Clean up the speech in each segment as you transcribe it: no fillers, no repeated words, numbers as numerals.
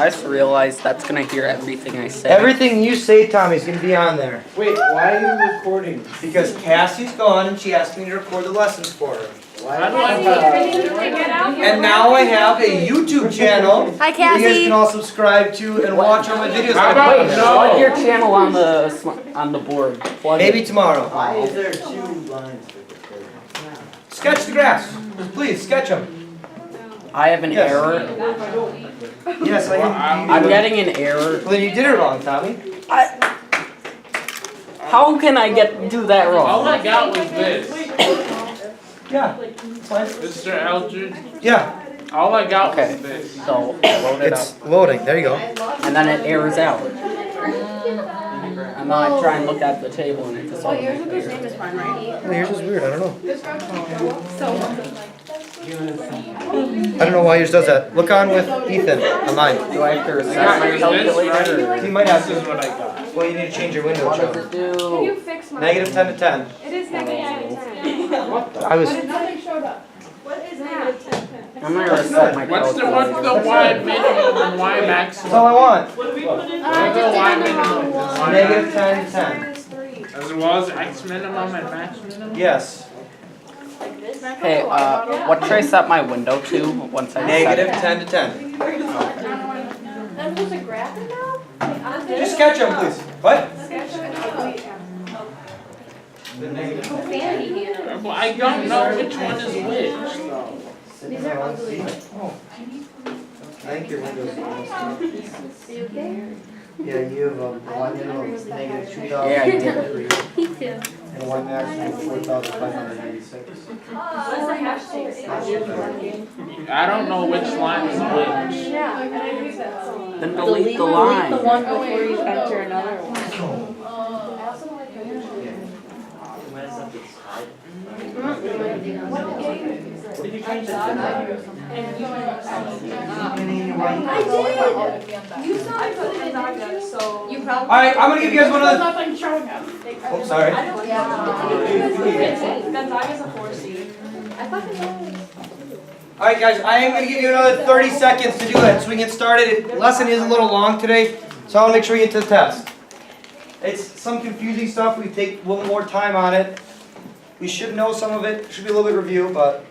I just realized that's gonna hear everything I say. Everything you say, Tommy, is gonna be on there. Wait, why are you recording? Because Cassie's gone and she asked me to record the lessons for her. How do I And now I have a YouTube channel Hi, that you guys Cassie. can all subscribe to and watch all my videos. How I about put there. no? Plug your channel on the board. Plug Maybe it. tomorrow. Why is there 2 lines? Sketch the graphs. Please, sketch them. I have an Yes. error. Yes, I am. I'm getting an error. Well, then you did it wrong, Tommy. How can I do that All wrong? I got was this. Yeah. It's fine. Mr. Eldridge, Yeah. all I got Okay, was this. so load it up. It's loading. There you go. And then it errors out. And then I try and look at the table and it just Oh, yours is the same as mine, right? Oh, yours is weird. I don't know. So, I don't know why yours does that. Look on with Ethan on mine. Do I have to reset my calculator? He might have This is to. what I got. Well, you need to change your window, What does Joe. it do? fix mine. Negative 10 to 10. It is negative 10. I was. Nothing showed up. What is negative 10? I'm gonna reset my What's the calculator. Y minimum and Y That's maximum? all I want. What's the Y minimum and Y Negative maximum? 10 to 10. As well as X minimum and max minimum? Yes. Hey, what should I set my window to once I set Negative it? 10 to 10. That was a graphic now? Just sketch them, please. What? Well, I don't know which one is which, though. These are ugly. Oh. I think your window's almost done. Are you okay? Yeah, you have one minimum of negative 2,000. Yeah, I did. Me too. And one maximum of 4,596. I don't know which line is which. Yeah, and I agree with that. Then delete the line. Delete the one before you enter another one. What did you change that to? I did! You saw I put it in August, so. You probably. Alright, I'm gonna give you guys one other. nothing showing up. Oh, sorry. Gonzaga's a 4C. I fucking know. Alright, guys, I am gonna give you another 30 seconds to do it so we can get started. Lesson is a little long today, so I wanna make sure we get to the test. It's some confusing stuff. We take a little more time on it. We should know some of it. Should be a little bit of review, but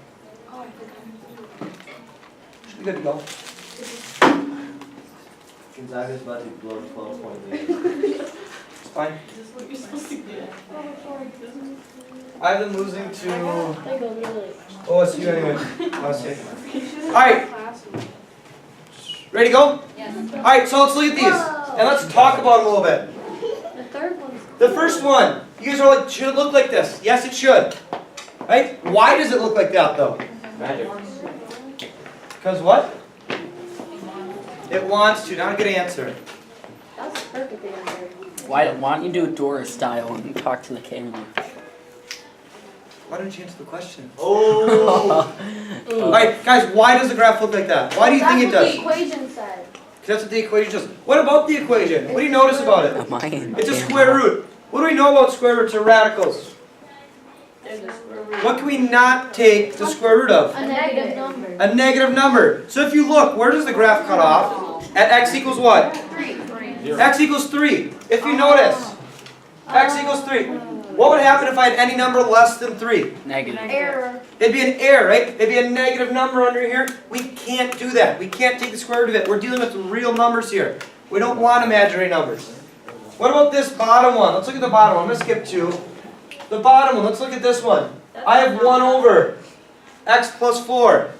should be good to go. Gonzaga's about to blow 12 points. It's fine. I have them losing to OSU anyway. OSU. Alright, ready to go? Yes. Alright, so let's look at these. And let's talk about them a little bit. The third one's. The first one, you guys are like, should it look like this? Yes, it should. Right? Why does it look like that though? Magic. Because what? It wants to. Not a good answer. That's perfect answer. Why don't you do Dora style and talk to the camera? Why don't you answer the question? Oh! Alright, guys, why does the graph look like that? Why do you think it does? That's what the equation said. That's what the equation does. What about the equation? What do you notice about it? Am I in It's a camera? square root. What do we know about square roots or radicals? What can we not take the square root of? A negative number. A negative number. So if you look, where does the graph cut off? At x equals what? 3. X equals 3. If you notice, x equals 3. What would happen if I had any number less than 3? Negative. Error. It'd be an error, right? It'd be a negative number under here. We can't do that. We can't take the square root of it. We're dealing with real numbers here. We don't want imaginary numbers. What about this bottom one? Let's look at the bottom one. I'm going to skip 2. The bottom one, let's look at this one. I have 1 over x plus 4.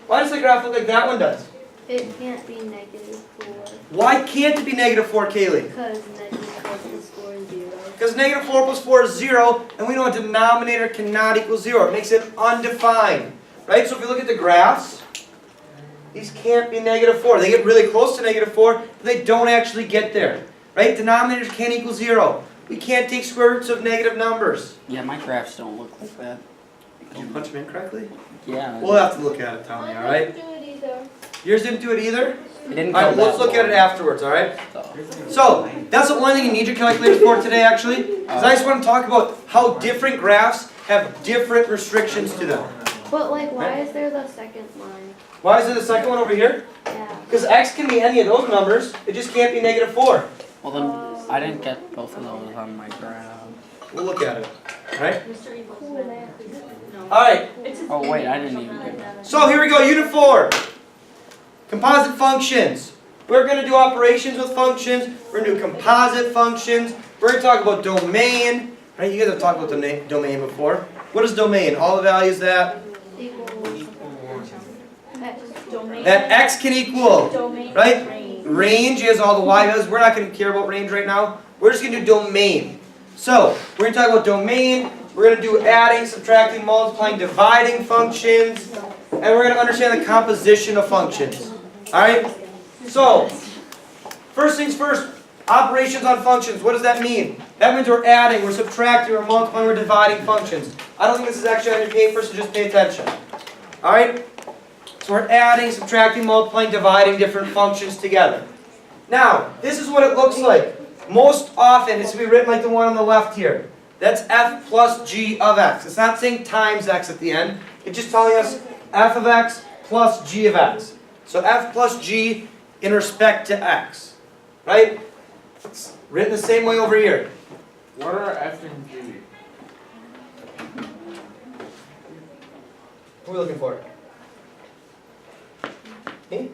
Why does the graph look like that one does? It can't be negative 4. Why can't it be negative 4, Kaylee? Because negative 4 plus 4 is 0. Because negative 4 plus 4 is 0, and we know a denominator cannot equal 0. It makes it undefined. Right? So if you look at the graphs, these can't be negative 4. They get really close to negative 4, but they don't actually get there. Right? Denominators can't equal 0. We can't take square roots of negative numbers. Yeah, my graphs don't look like that. Did you punch them in correctly? Yeah. We'll have to look at it, Tommy, alright? do it either. Yours didn't do it either? It didn't Alright, come let's that look at it long. afterwards, alright? So, So, that's the only thing you need your calculator for today, actually. Because I just want to talk about how different graphs have different restrictions to them. But like, why is there the second line? Why is there the second one over here? Yeah. Because x can be any of those numbers, it just can't be -4. Well then, I didn't get both of those on my graph. We'll look at it. Alright? Cool. Alright, Oh wait, I didn't even get that. so here we go, Unit 4. Composite functions. We're going to do operations with functions. We're going to do composite functions. We're going to talk about domain. Right? You guys have talked about the domain before. What is domain? All the values that x can equal, right? Range is all the y values. We're not going to care about range right now. We're just going to do domain. So, we're going to talk about domain. We're going to do adding, subtracting, multiplying, dividing functions. And we're going to understand the composition of functions. Alright? So, first things first, operations on functions. What does that mean? That means we're adding, we're subtracting, we're multiplying, we're dividing functions. I don't think this is actually on your paper, so just pay attention. Alright? So we're adding, subtracting, multiplying, dividing different functions together. Now, this is what it looks like. Most often, it's going to be written like the one on the left here. That's f plus g of x. It's not saying times x at the end. It's just telling us f of x plus g of x. So f plus g in respect to x. Right? It's written the same way over here. What are F and G? Who are we looking for? Me?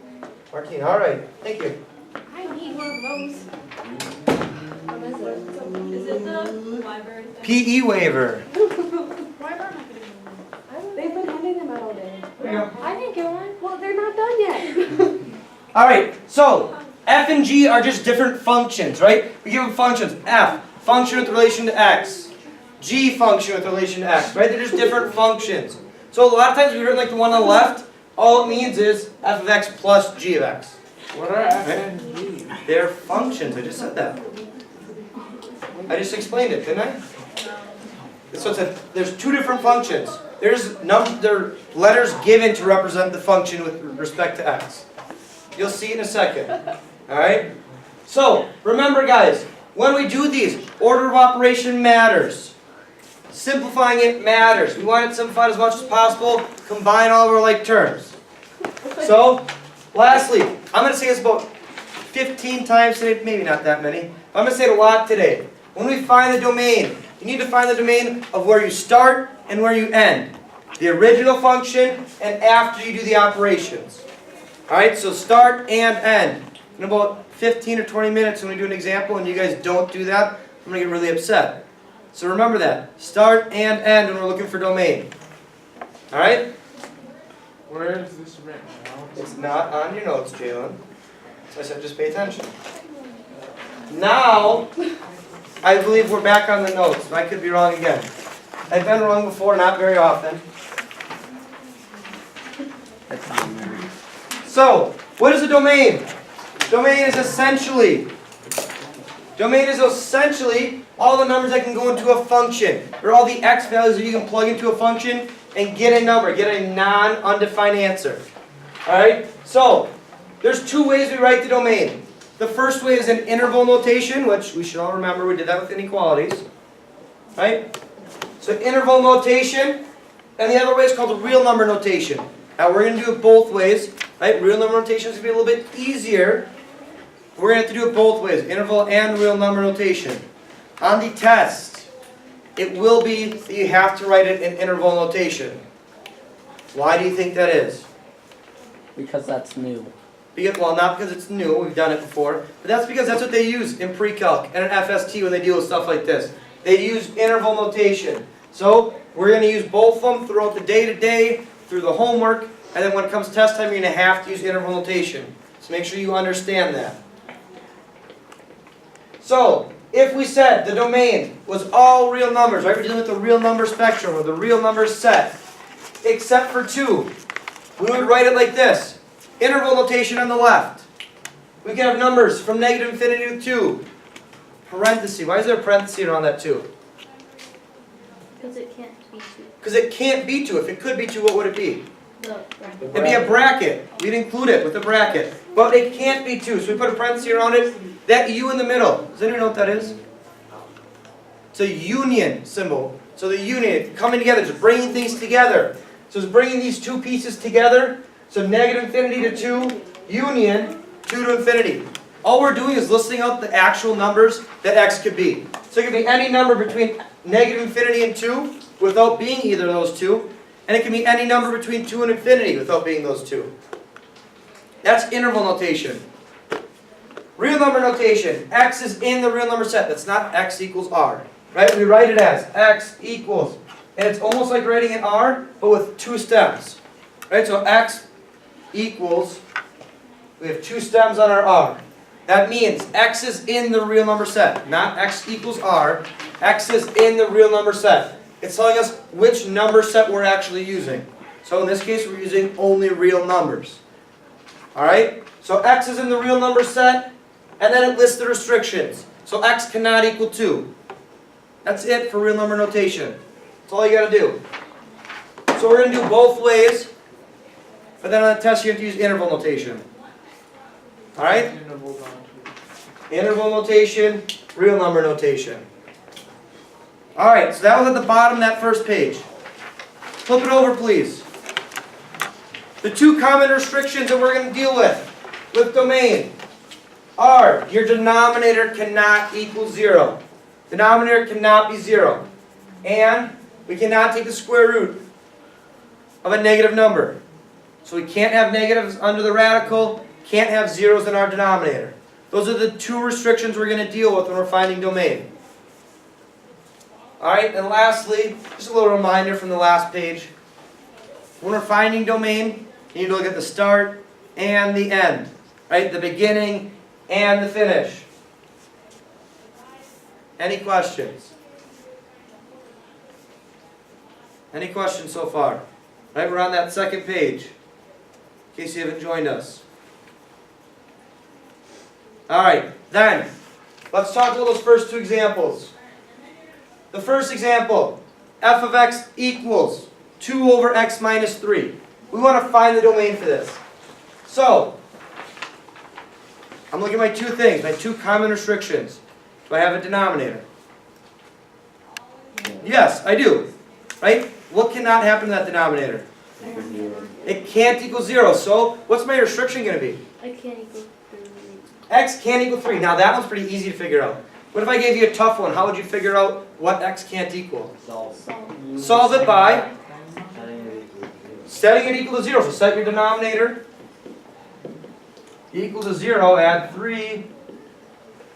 Martine, alright. Thank you. I need one of those. What is it? Is it the library thing? PE waiver. Why aren't I getting one? They've been handing them out all day. There you go. I didn't get one. Well, they're not done yet. Alright, so f and g are just different functions, right? We give them functions. F, function with relation to x. G, function with relation to x, right? They're just different functions. So a lot of times we written like the one on the left, all it means is f of x plus g of x. What are F and G? They're functions, I just said that. I just explained it, didn't I? So there's two different functions. There's there letters given to represent the function with respect to x. You'll see in a second. Alright? So, remember guys, when we do these, order of operation matters. Simplifying it matters. We want it simplified as much as possible. Combine all of our like terms. So, lastly, I'm going to say this about 15 times today, maybe not that many. But I'm going to say it a lot today. When we find the domain, you need to find the domain of where you start and where you end. The original function and after you do the operations. Alright, so start and end. In about 15 or 20 minutes when we do an example and you guys don't do that, I'm going to get really upset. So remember that. Start and end when we're looking for domain. Alright? Where is this written? It's not on your notes, Jalen. So I said just pay attention. Now, I believe we're back on the notes, but I could be wrong again. I've been wrong before, not very often. It's on there. So, what is a domain? Domain is essentially all the numbers that can go into a function, or all the x values that you can plug into a function and get a number, get a non-undefined answer. Alright? So, there's two ways we write the domain. The first way is an interval notation, which we should all remember, we did that with inequalities. Right? So interval notation, and the other way is called the real number notation. Now we're going to do it both ways. Right? Real number notation is going to be a little bit easier. We're going to have to do it both ways, interval and real number notation. On the test, it will be that you have to write it in interval notation. Why do you think that is? Because that's new. Well, not because it's new, we've done it before, but that's because that's what they use in pre-calc and in FST when they deal with stuff like this. They use interval notation. So, we're going to use both of them throughout the day-to-day, through the homework, and then when it comes to test time, you're going to have to use interval notation. So make sure you understand that. So, if we said the domain was all real numbers, right? We're dealing with the real number spectrum, or the real number set, except for 2. We would write it like this. Interval notation on the left. We can have numbers from negative infinity to 2. Parenthesis. Why is there a parenthesis around that 2? Because it can't be 2. Because it can't be 2. If it could be 2, what would it be? The bracket. It'd be a bracket. We'd include it with a bracket. But it can't be 2, so we put a parenthesis around it. That U in the middle. Does anyone know what that is? It's a union symbol. So the union, coming together, just bringing things together. So it's bringing these two pieces together. So negative infinity to 2 union 2 to infinity. All we're doing is listing out the actual numbers that x could be. So it could be any number between negative infinity and 2 without being either of those two. And it can be any number between 2 and infinity without being those two. That's interval notation. Real number notation. X is in the real number set. That's not x equals r. Right? We write it as x equals. And it's almost like writing an r, but with two stems. Right? So x equals, we have two stems on our r. That means x is in the real number set. Not x equals r. X is in the real number set. It's telling us which number set we're actually using. So in this case, we're using only real numbers. Alright? So x is in the real number set, and then it lists the restrictions. So x cannot equal 2. That's it for real number notation. That's all you got to do. So we're going to do both ways, but then on the test you have to use interval notation. Alright? Interval notation, real number notation. Alright, so that was at the bottom of that first page. Flip it over, please. The two common restrictions that we're going to deal with domain, are your denominator cannot equal 0. Denominator cannot be 0. And we cannot take the square root of a negative number. So we can't have negatives under the radical, can't have zeros in our denominator. Those are the two restrictions we're going to deal with when we're finding domain. Alright, and lastly, just a little reminder from the last page. When we're finding domain, you need to look at the start and the end. Right? The beginning and the finish. Any questions? Any questions so far? Right, we're on that second page, in case you haven't joined us. Alright, then, let's talk about those first two examples. The first example, f of x equals 2 over x minus 3. We want to find the domain for this. So, I'm looking at my two things, my two common restrictions. Do I have a denominator? Yes, I do. Right? What cannot happen to that denominator? It can't equal 0. So, what's my restriction going to be? I can't equal 3. X can't equal 3. Now, that one's pretty easy to figure out. What if I gave you a tough one? How would you figure out what x can't equal? Solve it by setting it equal to 0. So, set your denominator equal to 0, add 3.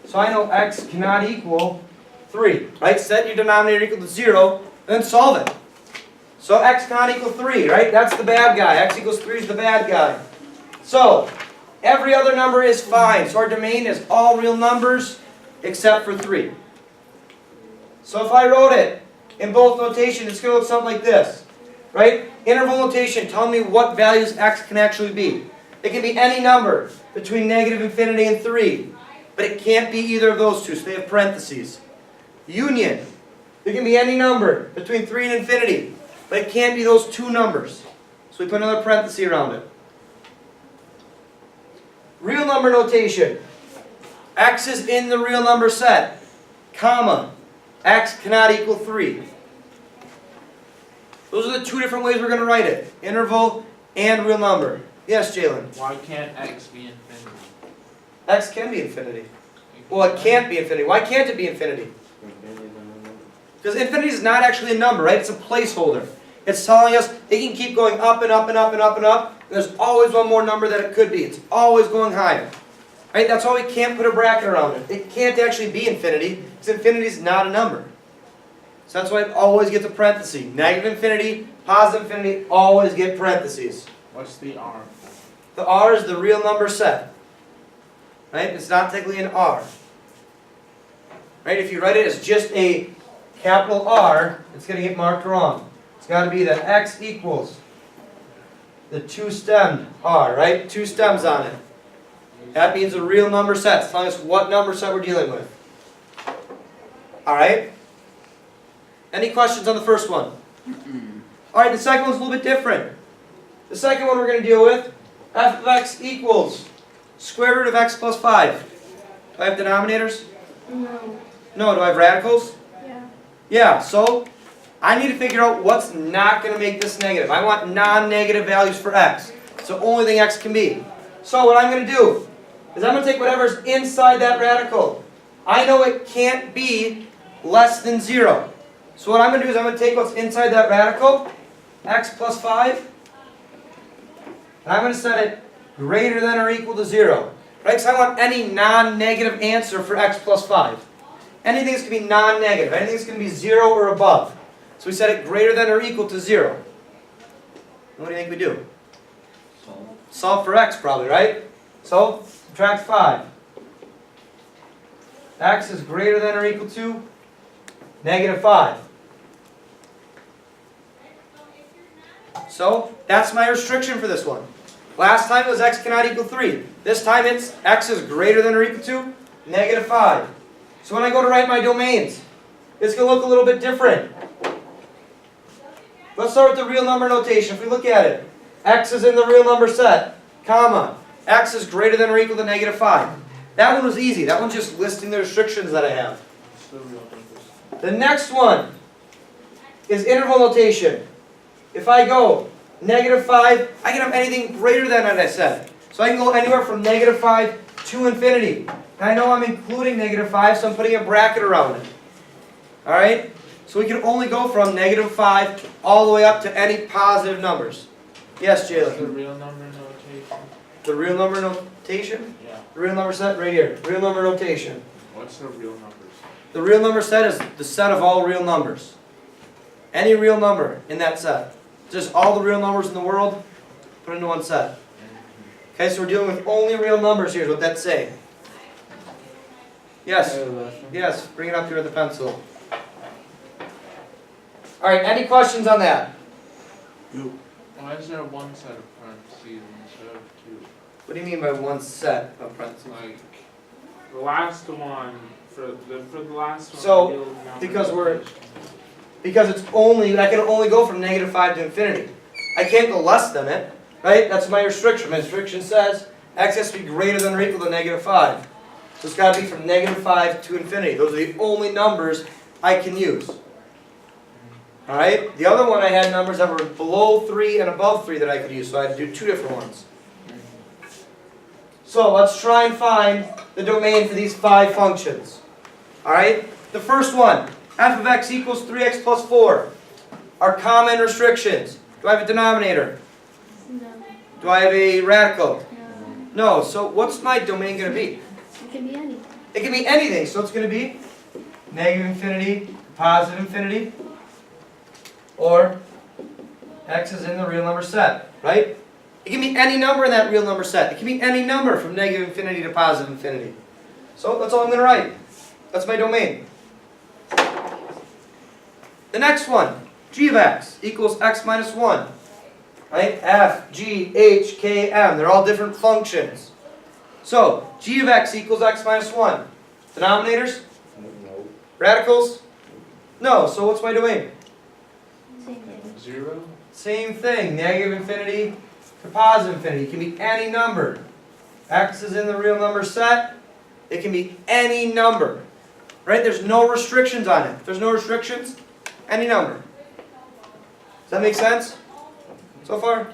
So I know x cannot equal 3. Right? Set your denominator equal to 0, then solve it. So x cannot equal 3, right? That's the bad guy. X equals 3 is the bad guy. So, every other number is fine. So our domain is all real numbers except for 3. So if I wrote it in both notation, it's going to look something like this. Right? Interval notation, tell me what values x can actually be. It can be any number between negative infinity and 3. But it can't be either of those two, so they have parentheses. Union. It can be any number between 3 and infinity. But it can't be those two numbers. So we put another parenthesis around it. Real number notation. X is in the real number set, comma, x cannot equal 3. Those are the two different ways we're going to write it. Interval and real number. Yes, Jalen? Why can't x be infinity? X can be infinity. Well, it can't be infinity. Why can't it be infinity? Because infinity is not actually a number, right? It's a placeholder. It's telling us it can keep going up and up and up and up and up. There's always one more number that it could be. It's always going higher. Right? That's why we can't put a bracket around it. It can't actually be infinity, because infinity is not a number. So that's why it always gets a parenthesis. Negative infinity, positive infinity, always get parentheses. What's the r? The r is the real number set. Right? It's not technically an r. Right? If you write it as just a capital R, it's going to get marked wrong. It's got to be that x equals the two-stemmed r, right? Two stems on it. That means a real number set. It's telling us what number set we're dealing with. Alright? Any questions on the first one? Alright, the second one's a little bit different. The second one we're going to deal with, f of x equals square root of x plus 5. Do I have denominators? No. No, do I have radicals? Yeah. Yeah, so I need to figure out what's not going to make this negative. I want non-negative values for x. It's the only thing x can be. So what I'm going to do is I'm going to take whatever's inside that radical. I know it can't be less than 0. So what I'm going to do is I'm going to take what's inside that radical, x plus 5, and I'm going to set it greater than or equal to 0. Right? Because I want any non-negative answer for x plus 5. Anything that's going to be non-negative, anything that's going to be 0 or above. So we set it greater than or equal to 0. And what do you think we do? Solve for x probably, right? So, subtract 5. X is greater than or equal to negative 5. So, that's my restriction for this one. Last time it was x cannot equal 3. This time it's x is greater than or equal to negative 5. So when I go to write my domains, it's going to look a little bit different. Let's start with the real number notation. If we look at it, x is in the real number set, comma, x is greater than or equal to negative 5. That one was easy. That one's just listing the restrictions that I have. The next one is interval notation. If I go negative 5, I can have anything greater than that I said. So I can go anywhere from negative 5 to infinity. And I know I'm including negative 5, so I'm putting a bracket around it. Alright? So we can only go from negative 5 all the way up to any positive numbers. Yes, Jalen? The real number notation. The real number notation? Yeah. The real number set right here. Real number notation. What's the real numbers? The real number set is the set of all real numbers. Any real number in that set. Just all the real numbers in the world, put into one set. Okay, so we're dealing with only real numbers here is what that's saying. Yes? Yes, bring it up here with the pencil. Alright, any questions on that? Why is there one set of parentheses instead of two? What do you mean by one set of parentheses? Like, the last one, for the last one, So, real number because we're- notation. Because it's only, I can only go from negative 5 to infinity. I can't go less than it, right? That's my restriction. My restriction says x has to be greater than or equal to negative 5. So it's got to be from negative 5 to infinity. Those are the only numbers I can use. Alright? The other one I had numbers that were below 3 and above 3 that I could use, so I had to do two different ones. So let's try and find the domain for these 5 functions. Alright? The first one, f of x equals 3x plus 4. Are common restrictions. Do I have a denominator? No. Do I have a radical? No. No. So what's my domain going to be? It can be anything. It can be anything. So it's going to be negative infinity, positive infinity, or x is in the real number set, right? It can be any number in that real number set. It can be any number from negative infinity to positive infinity. So that's all I'm going to write. That's my domain. The next one, g of x equals x minus 1. Right? F, G, H, K, M. They're all different functions. So, g of x equals x minus 1. Denominators? No. Radicals? No. So what's my domain? Same thing. 0? Same thing. Negative infinity to positive infinity. It can be any number. X is in the real number set. It can be any number. Right? There's no restrictions on it. If there's no restrictions, any number. Does that make sense? So far?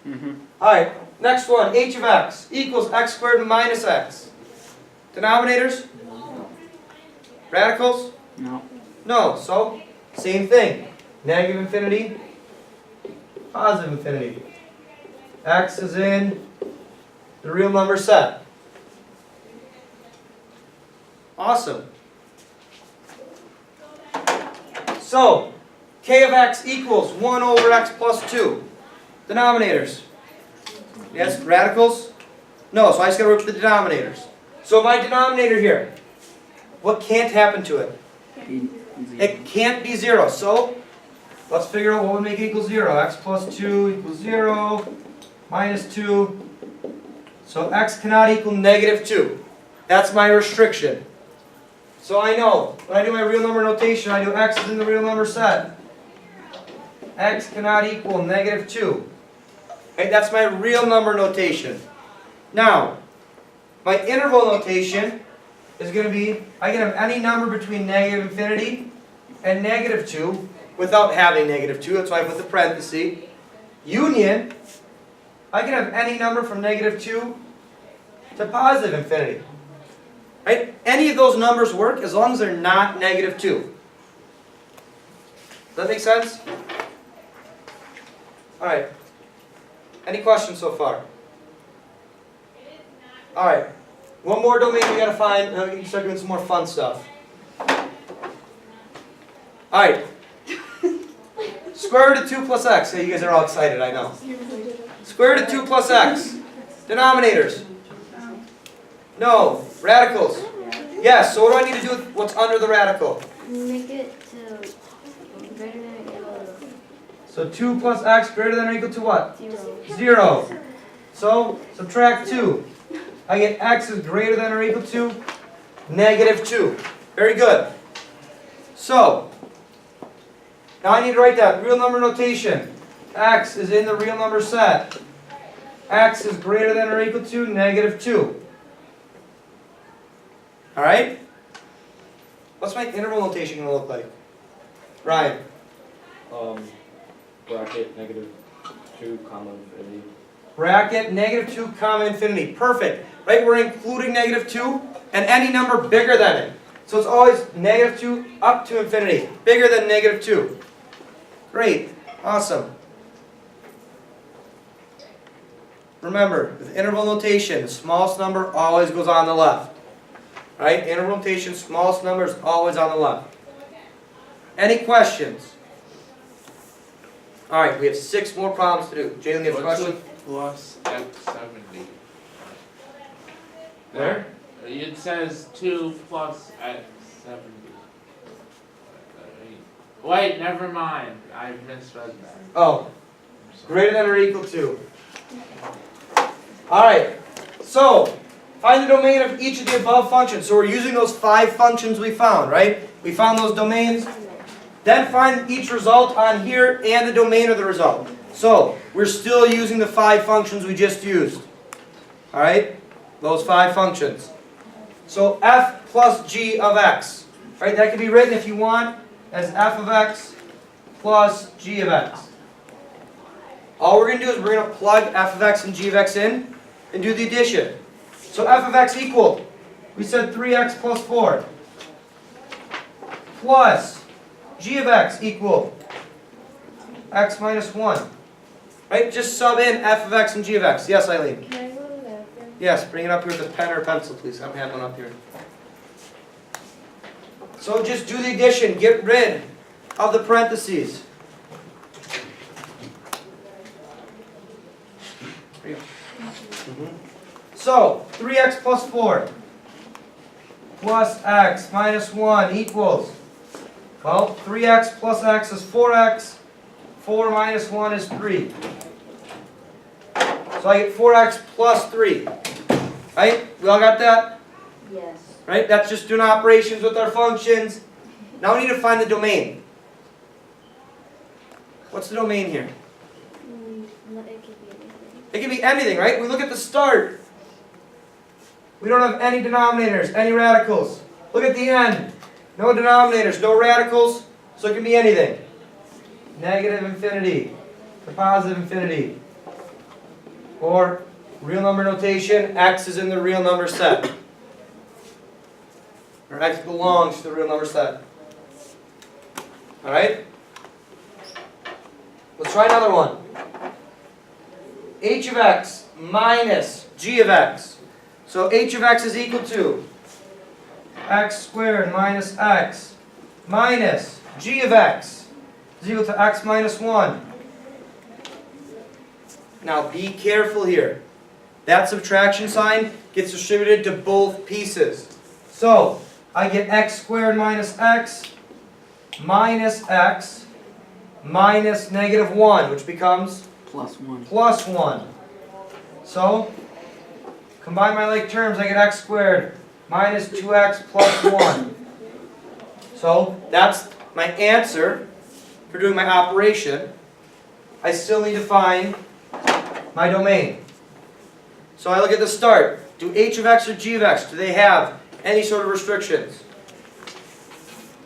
Mm-hmm. Alright, next one. H of x equals x squared minus x. Denominators? Radicals? No. No. So, same thing. Negative infinity, positive infinity. X is in the real number set. Awesome. So, k of x equals 1 over x plus 2. Denominators. Yes, radicals? No, so I just got to work with the denominators. So my denominator here, what can't happen to it? It can't be 0. So, let's figure out what would make it equal 0. X plus 2 equals 0, minus 2. So x cannot equal negative 2. That's my restriction. So I know, when I do my real number notation, I do x is in the real number set. X cannot equal negative 2. Okay, that's my real number notation. Now, my interval notation is going to be, I can have any number between negative infinity and negative 2 without having negative 2. That's why I put the parenthesis. Union I can have any number from -2 to positive infinity. Right? Any of those numbers work as long as they're not -2. Does that make sense? Alright. Any questions so far? Alright. One more domain we gotta find, and then we can start doing some more fun stuff. Alright. Square root of 2 plus x. Hey, you guys are all excited, I know. Square root of 2 plus x. Denominators. No. Radicals. Yes, so what do I need to do with what's under the radical? Make it to greater than or equal So 2 plus x greater than or equal to what? to 0. 0. So subtract 2. I get x is greater than or equal to -2. Very good. So, now I need to write that real number notation. X is in the real number set. X is greater than or equal to -2. Alright? What's my interval notation going to look like? Ryan? Bracket -2, comma infinity. Bracket -2 comma infinity. Perfect. Right? We're including -2 and any number bigger than it. So it's always -2 up to infinity. Bigger than -2. Great. Awesome. Remember, with interval notation, the smallest number always goes on the left. Right? Interval notation, smallest number is always on the left. Any questions? Alright, we have 6 more problems to do. Jalen, you have a What's question? with plus x70? Where? It says 2 plus x70. Wait, never mind. I misread that. Oh, I'm sorry. greater than or equal to. Alright, so find the domain of each of the above functions. So we're using those 5 functions we found, right? We found those domains. Then find each result on here and the domain of the result. So we're still using the 5 functions we just used. Alright, those 5 functions. So f plus g of x. Right, that can be written if you want as f of x plus g of x. All we're going to do is we're going to plug f of x and g of x in and do the addition. So f of x equal, we said 3x plus 4 plus g of x equal x minus 1. Right? Just sub in f of x and g of x. Yes, Eileen? Can I go to the bathroom? Yes, bring it up here with a pen or a pencil, please. I don't have one up here. So just do the addition. Get rid of the parentheses. There you go. So, 3x plus 4 plus x minus 1 equals, well, 3x plus x is 4x, 4 minus 1 is 3. So I get 4x plus 3. Right? We all got that? Yes. Right? That's just doing operations with our functions. Now we need to find the domain. What's the domain here? No, it could be anything. It can be anything, right? We look at the start. We don't have any denominators, any radicals. Look at the end. No denominators, no radicals, so it can be anything. Negative infinity to positive infinity. Or real number notation, x is in the real number set. Or x belongs to the real number set. Alright? Let's try another one. H of x minus g of x. So h of x is equal to x squared minus x minus g of x is equal to x minus 1. Now be careful here. That subtraction sign gets distributed to both pieces. So I get x squared minus x minus negative 1, which becomes +1. plus 1. So, combine my like terms, I get x squared minus 2x plus 1. So, that's my answer for doing my operation. I still need to find my domain. So I look at the start. Do h of x or g of x, do they have any sort of restrictions?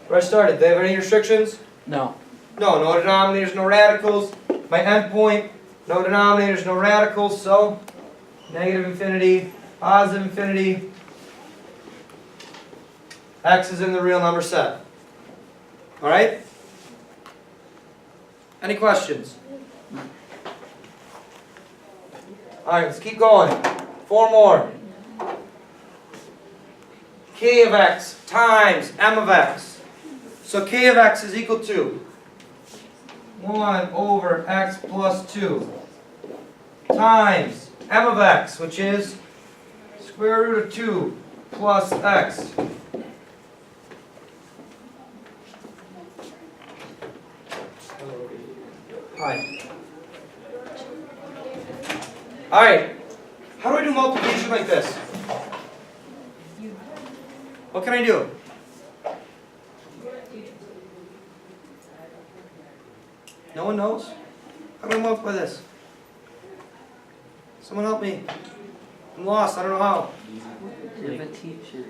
Where I started, do they have any restrictions? No. No, no denominators, no radicals. My endpoint No denominators, no radicals, so negative infinity, positive infinity. X is in the real number set. Alright? Any questions? Alright, let's keep going. 4 more. K of x times m of x. So k of x is equal to 1 over x plus 2 times m of x, which is square root of 2 plus x. Hi. Alright, how do I do multiplication like this? What can I do? No one knows? How do I multiply this? Someone help me. I'm lost, I don't know how. You have a teacher.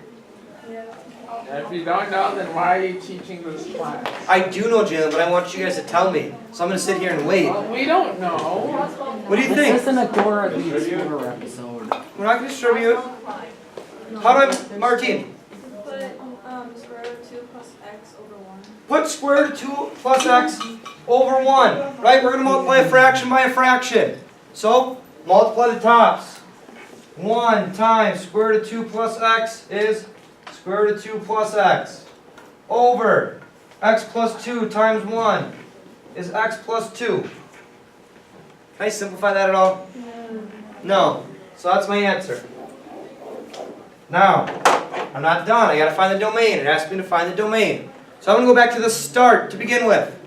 If you don't know, then why are you teaching this class? I do know, Jalen, but I want you guys to tell me. So I'm going to sit here and wait. Well, we don't know. What do you This think? isn't a Dora the Explorer episode. We're not going to distribute. How do I, Martine? Put square root of 2 plus x over 1. Put square root of 2 plus x over 1. Right? We're going to multiply a fraction by a fraction. So, multiply the tops. 1 times square root of 2 plus x is square root of 2 plus x. Over x plus 2 times 1 is x plus 2. Can I simplify that at all? No. So that's my answer. Now, I'm not done. I got to find the domain. It asked me to find the domain. So I'm going to go back to the start to begin with.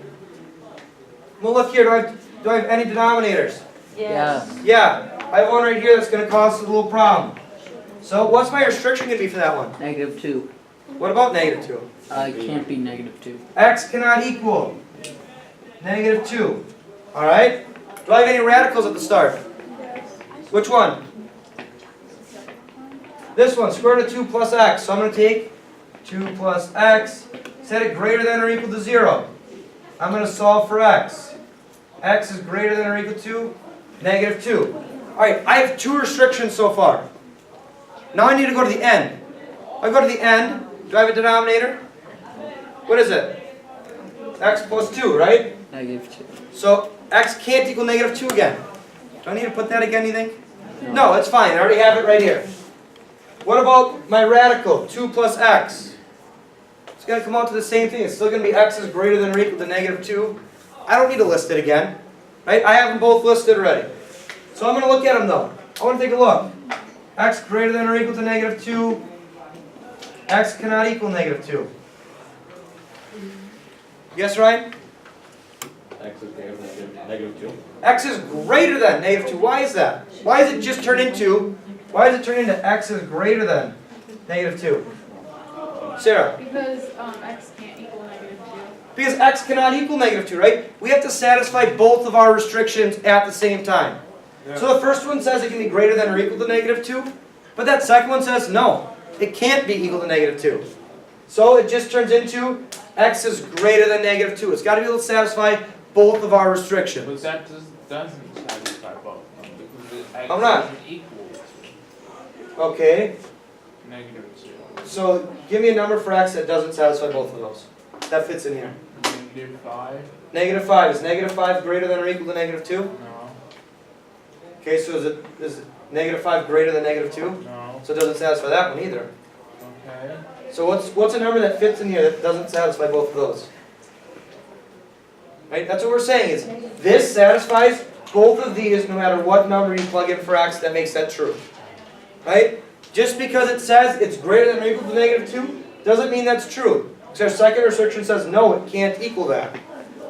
We'll look here. Do I have any denominators? Yes. Yeah. I have one right here that's going to cause us a little problem. So what's my restriction going to be for that one? -2. What about -2? It can't be -2. X cannot equal -2. Alright? Do I have any radicals at the start? Which one? This one, square root of 2 plus x. So I'm going to take 2 plus x, set it greater than or equal to 0. I'm going to solve for x. X is greater than or equal to -2. Alright, I have 2 restrictions so far. Now I need to go to the end. If I go to the end, do I have a denominator? What is it? X plus 2, right? -2. So x can't equal -2 again. Do I need to put that again, you think? No, it's fine. I already have it right here. What about my radical, 2 plus x? It's going to come out to the same thing. It's still going to be x is greater than or equal to -2. I don't need to list it again. Right? I have them both listed already. So I'm going to look at them though. I want to take a look. X greater than or equal to -2. X cannot equal -2. Yes, Ryan? X is greater than -2. X is greater than -2. Why is that? Why does it just turn into, why does it turn into x is greater than -2? Sarah? Because x can't equal -2. Because x cannot equal -2, right? We have to satisfy both of our restrictions at the same time. So the first one says it can be greater than or equal to -2, but that second one says no, it can't be equal to -2. So it just turns into x is greater than -2. It's got to be able to satisfy both of our restrictions. But that doesn't satisfy both of them because x I'm not. isn't equal Okay, to -2. so give me a number for x that doesn't satisfy both of those. That fits in here. -5? -5. Is -5 greater than or equal to -2? No. Okay, so is -5 greater than -2? No. So it doesn't satisfy that one either. Okay. So what's a number that fits in here that doesn't satisfy both of those? Right? That's what we're saying is this satisfies both of these no matter what number you plug in for x that makes that true. Right? Just because it says it's greater than or equal to -2 doesn't mean that's true. Because our second restriction says no, it can't equal that.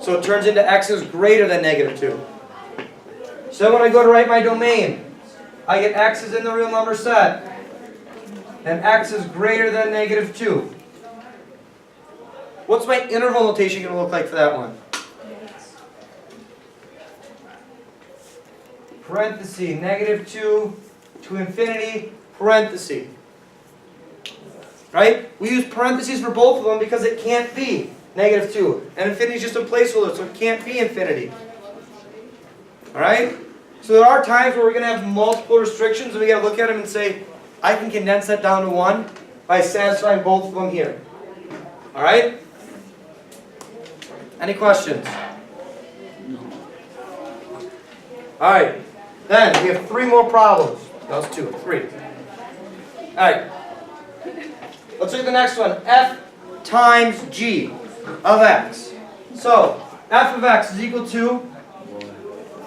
So it turns into x is greater than -2. So when I go to write my domain, I get x is in the real number set. And x is greater than -2. What's my interval notation going to look like for that one? Parenthesis, -2 to infinity, parenthesis. Right? We use parentheses for both of them because it can't be -2. And infinity is just a placeholder, so it can't be infinity. Alright? So there are times where we're going to have multiple restrictions and we got to look at them and say, I can condense that down to one by satisfying both of them here. All right? Any questions? No. All right. Then we have 3 more problems. That was 2, 3. All right. Let's look at the next one. F times g of x. So f of x is equal to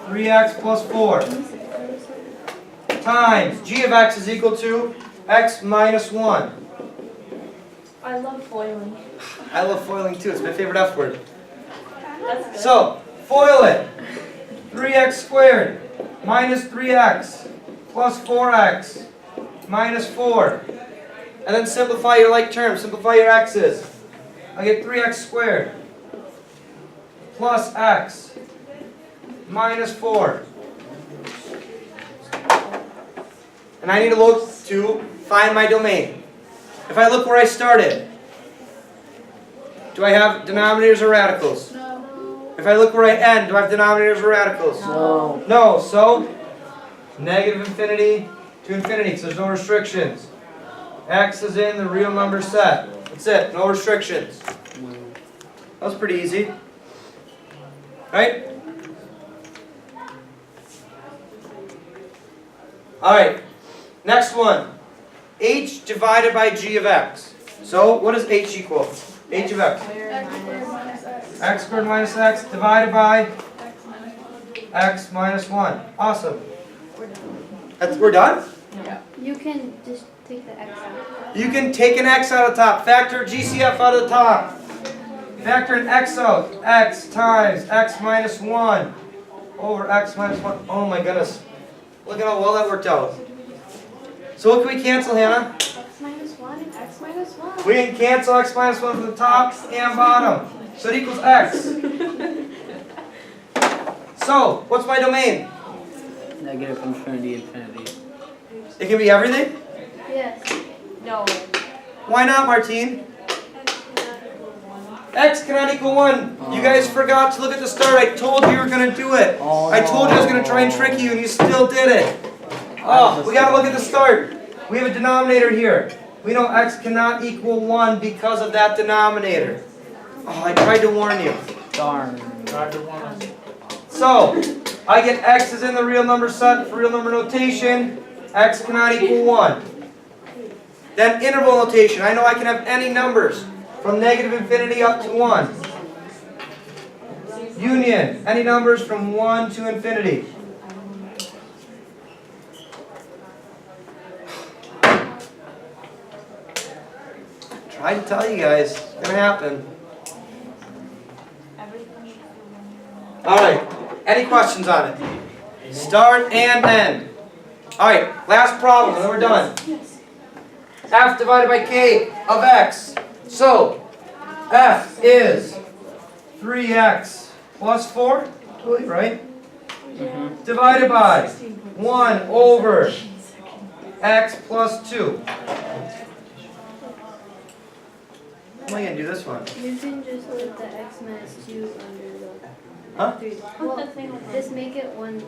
3x plus 4 times g of x is equal to x minus 1. I love foiling. I love foiling too. It's my favorite F word. That's good. So, foil it. 3x squared minus 3x plus 4x minus 4. And then simplify your like terms. Simplify your x's. I get 3x squared plus x minus 4. And I need to look to find my domain. If I look where I started, do I have denominators or radicals? No. If I look where I end, do I have denominators or radicals? No. No, so negative infinity to infinity, because there's no restrictions. X is in the real number set. That's it, no restrictions. That was pretty easy. Right? Alright, next one. H divided by g of x. So, what does h equal? H of x. X squared minus x divided by x minus 1. Awesome. We're done? You can just take the x out. You can take an x out of the top. Factor GCF out of the top. Factor an x out. X times x minus 1 over x minus 1. Oh my goodness. Look at how well that worked out. So what can we cancel, Hannah? X minus 1 and x minus 1. We can cancel x minus 1 from the top and bottom. So it equals x. So, what's my domain? Negative infinity, infinity. It can be everything? Yes. No. Why not, Martine? X cannot equal 1. You guys forgot to look at the start. I told you were going to do it. I told you I was going to try and trick you, and you still did it. Oh, we got to look at the start. We have a denominator here. We know x cannot equal 1 because of that denominator. Oh, I tried to warn you. Darn. So, I get x is in the real number set for real number notation. X cannot equal 1. Then interval notation. I know I can have any numbers from negative infinity up to 1. Union. Any numbers from 1 to infinity. Try to tell you guys. It's going to happen. Alright. Any questions on it? Start and end. Alright, last problem, and then we're done. F divided by k of x. So, f is 3x plus 4, right? Divided by 1 over x plus 2. How am I going to do this one? You can just put the x minus 2 under the Huh? 3. Well, just make it one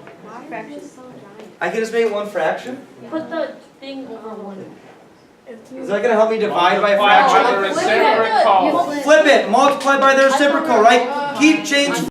fraction. I can just make one fraction? Put the thing over one. Is that going to help me divide by a Multiply by fraction? the reciprocal. You Flip it, multiply by the reciprocal, right? Keep change